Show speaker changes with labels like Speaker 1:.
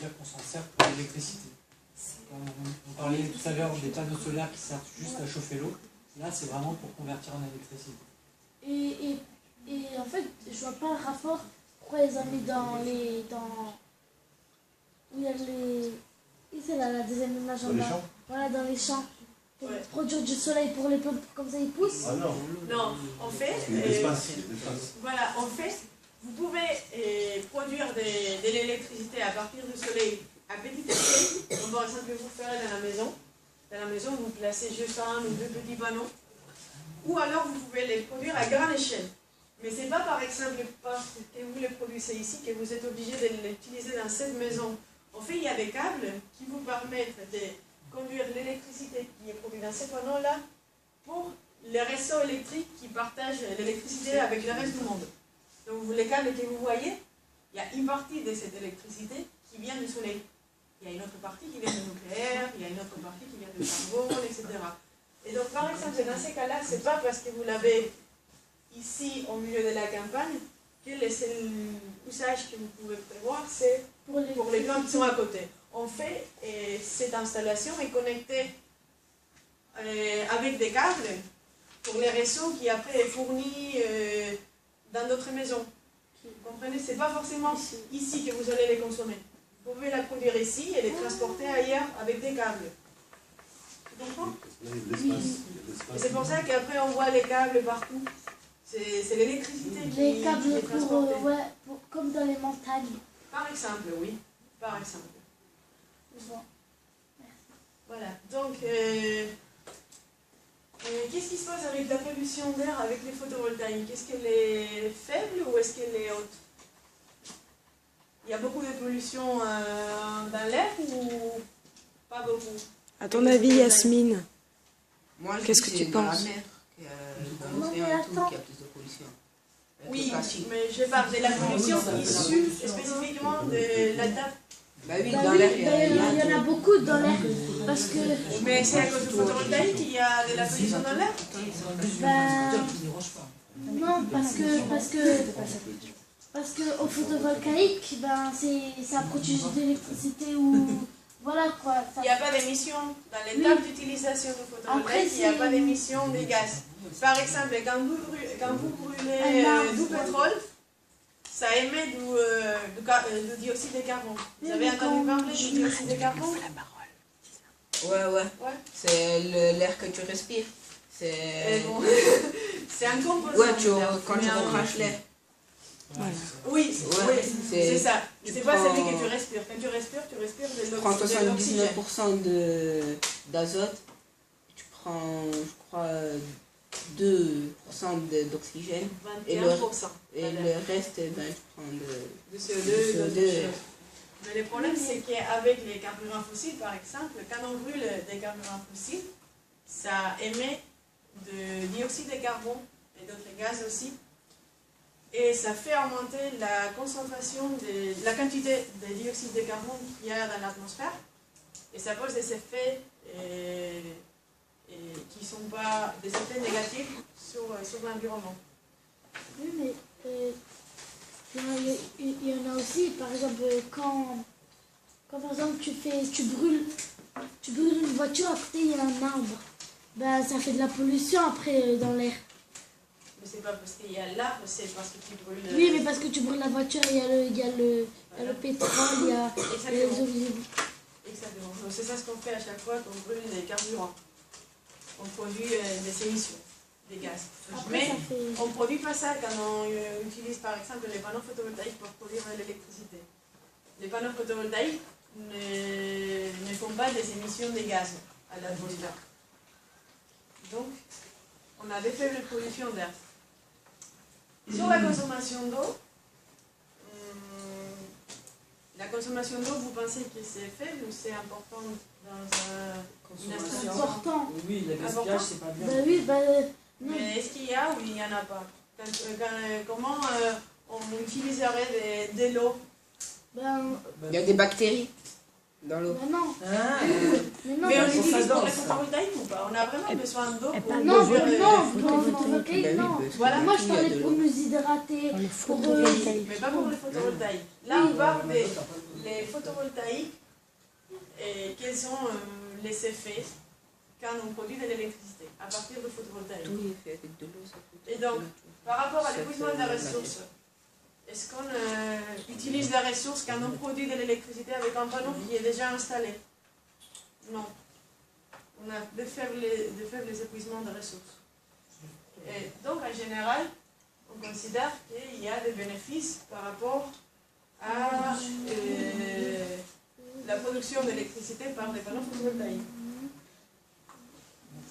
Speaker 1: dire qu'on s'en sert pour l'électricité. On parlait tout à l'heure des panneaux solaires qui servent juste à chauffer l'eau. Là, c'est vraiment pour convertir en électricité.
Speaker 2: Et en fait, je vois pas le rapport. Pourquoi ils ont mis où il y a les... C'est là, la deuxième image en bas. Voilà, dans les champs. Pour produire du soleil pour les plantes, comme ça ils poussent.
Speaker 3: Ah non.
Speaker 4: Non, en fait, voilà, en fait, vous pouvez produire de l'électricité à partir du soleil à petite échelle. Donc, par exemple, vous ferez dans la maison. Dans la maison, vous placez juste un ou deux petits panneaux. Ou alors, vous pouvez les produire à grande échelle. Mais ce n'est pas, par exemple, parce que vous les produisez ici que vous êtes obligé de l'utiliser dans cette maison. En fait, il y a des câbles qui vous permettent de conduire l'électricité qui est produite dans ces panneaux-là pour les réseaux électriques qui partagent l'électricité avec le reste du monde. Donc, les câbles que vous voyez, il y a une partie de cette électricité qui vient du soleil. Il y a une autre partie qui vient du nucléaire, il y a une autre partie qui vient du carbone, etc. Et donc, par exemple, dans ces cas-là, ce n'est pas parce que vous l'avez ici, au milieu de la campagne, que le seul usage que vous pouvez prévoir, c'est pour les plantes qui sont à côté. En fait, cette installation est connectée avec des câbles pour les réseaux qui après est fourni dans d'autres maisons. Vous comprenez? Ce n'est pas forcément ici que vous allez les consommer. Vous pouvez la produire ici et les transporter ailleurs avec des câbles. Tu comprends? C'est pour ça qu'après on voit les câbles partout. C'est l'électricité qui est transportée.
Speaker 2: Comme dans les montagnes.
Speaker 4: Par exemple, oui. Par exemple.
Speaker 2: Bon.
Speaker 4: Voilà. Donc, qu'est-ce qui se passe avec la pollution d'air avec les photovoltaïques? Est-ce qu'elle est faible ou est-ce qu'elle est haute? Il y a beaucoup de pollution dans l'air ou pas beaucoup?
Speaker 5: À ton avis, Yasmine, qu'est-ce que tu penses?
Speaker 4: Oui, mais je parle de la pollution issue spécifiquement de la table.
Speaker 2: Bah oui, il y en a beaucoup dans l'air. Parce que...
Speaker 4: Mais c'est à cause du photovoltaïque qu'il y a de la pollution dans l'air?
Speaker 2: Non, parce que au photovoltaïque, ça produit de l'électricité ou... Voilà quoi.
Speaker 4: Il n'y a pas d'émission dans l'étape d'utilisation du photovoltaïque, il n'y a pas d'émission de gaz. Par exemple, quand vous brûlez du pétrole, ça émet du dioxyde de carbone. Vous avez entendu parler du dioxyde de carbone?
Speaker 6: Ouais. C'est l'air que tu respires. C'est
Speaker 4: un composant.
Speaker 6: Ouais, quand tu recraches l'air.
Speaker 5: Voilà.
Speaker 4: Oui, c'est ça. C'est pas celui que tu respires. Quand tu respires de l'oxygène.
Speaker 6: Tu prends 79% d'azote, tu prends, je crois, 2% d'oxygène.
Speaker 4: 21%.
Speaker 6: Et le reste, tu prends
Speaker 4: de CO2. Mais le problème, c'est qu'avec les carburants fossiles, par exemple, quand on brûle des carburants fossiles, ça émet de dioxyde de carbone et d'autres gaz aussi. Et ça fait augmenter la concentration, la quantité de dioxyde de carbone qu'il y a dans l'atmosphère. Et ça pose des effets qui ne sont pas des effets négatifs sur l'environnement.
Speaker 2: Oui, mais il y en a aussi, par exemple, quand par exemple tu brûles une voiture, à côté il y a un arbre. Ça fait de la pollution après dans l'air.
Speaker 4: Mais c'est pas parce qu'il y a l'arbre, c'est parce que tu brûles...
Speaker 2: Oui, mais parce que tu brûles la voiture, il y a le pétrole, il y a les olives.
Speaker 4: Exactement. C'est ça ce qu'on fait à chaque fois qu'on brûle des carburants. On produit des émissions, des gaz. Mais on ne produit pas ça quand on utilise par exemple les panneaux photovoltaïques pour produire de l'électricité. Les panneaux photovoltaïques ne font pas des émissions de gaz à l'atmosphère. Donc, on a des faibles pollutions d'air. Sur la consommation d'eau, vous pensez que c'est faible ou c'est important dans une
Speaker 2: C'est important.
Speaker 1: Oui, le gaspillage, c'est pas bien.
Speaker 4: Mais est-ce qu'il y a ou il n'y en a pas? Comment on utiliserait de l'eau?
Speaker 6: Il y a des bactéries dans l'eau.
Speaker 4: Mais on l'utilise pour les photovoltaïques ou pas? On a vraiment besoin d'eau pour...
Speaker 2: Non, Voilà, moi je parlais pour nous hydrater.
Speaker 4: Mais pas pour les photovoltaïques. Là, on parle les photovoltaïques et quels sont les effets quand on produit de l'électricité à partir de photovoltaïque.
Speaker 6: Tout est fait avec de l'eau.
Speaker 4: Et donc, par rapport à l'épuisement des ressources, est-ce qu'on utilise les ressources quand on produit de l'électricité avec un panneau qui est déjà installé? Non. On a de faibles épuisements de ressources. Et donc, en général, on considère qu'il y a des bénéfices par rapport à la production d'électricité par des panneaux photovoltaïques.